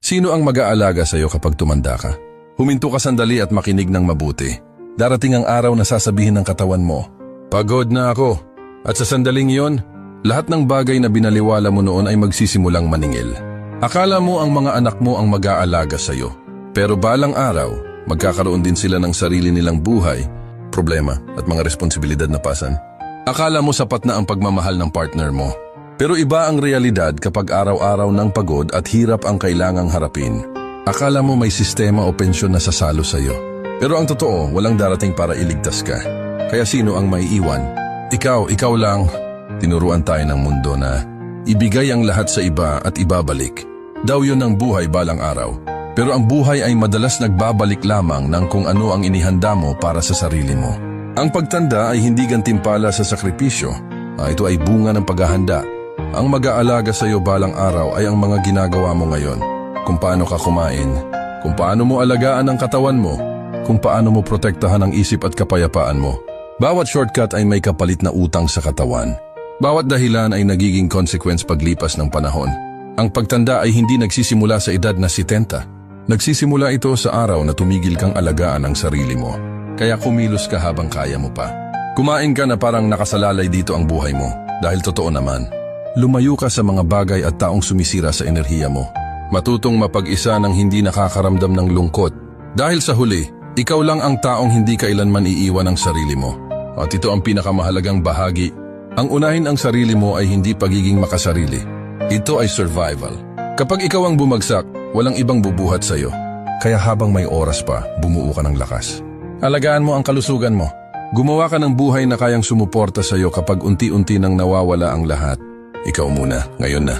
Sino ang mag-aalaga sa'yo kapag tumanda ka? Huminto ka sandali at makinig ng mabuti. Darating ang araw na sasabihin ng katawan mo, "Pagod na ako." At sa sandaling iyon, lahat ng bagay na binaliwala mo noon ay magsisimulang maningil. Akala mo ang mga anak mo ang mag-aalaga sa'yo. Pero balang araw, magkakaroon din sila ng sarili nilang buhay, problema at mga responsibilidad na pasan. Akala mo sapat na ang pagmamahal ng partner mo. Pero iba ang realidad kapag araw-araw ng pagod at hirap ang kailangang harapin. Akala mo may sistema o pensyon na sasalo sa'yo. Pero ang totoo, walang darating para iligtas ka. Kaya sino ang maiiwan? Ikaw lang. Tinuruan tayo ng mundo na ibigay ang lahat sa iba at ibabalik. Daw yun ang buhay balang araw. Pero ang buhay ay madalas nagbabalik lamang ng kung ano ang inihanda mo para sa sarili mo. Ang pagtanda ay hindi gantimpala sa sakripisyo. Ito ay bunga ng paghahanda. Ang mag-aalaga sa iyo balang araw ay ang mga ginagawa mo ngayon. Kung paano ka kumain, kung paano mo alagaan ang katawan mo, kung paano mo protektahan ang isip at kapayapaan mo. Bawat shortcut ay may kapalit na utang sa katawan. Bawat dahilan ay nagiging consequence paglipas ng panahon. Ang pagtanda ay hindi nagsisimula sa edad na 70. Nagsisimula ito sa araw na tumigil kang alagaan ang sarili mo. Kaya kumilos ka habang kaya mo pa. Kumain ka na parang nakasalalay dito ang buhay mo. Dahil totoo naman, lumayo ka sa mga bagay at taong sumisira sa enerhiya mo. Matutong mapag-isa ng hindi nakakaramdam ng lungkot. Dahil sa huli, ikaw lang ang taong hindi kailanman iiwan ang sarili mo. At ito ang pinakamahalagang bahagi. Ang unahin ang sarili mo ay hindi pagiging makasarili. Ito ay survival. Kapag ikaw ang bumagsak, walang ibang bubuhat sa iyo. Kaya habang may oras pa, bumuo ka ng lakas. Alagaan mo ang kalusugan mo. Gumawa ka ng buhay na kayang sumuporta sa iyo kapag unti-unti nang nawawala ang lahat. Ikaw muna, ngayon na.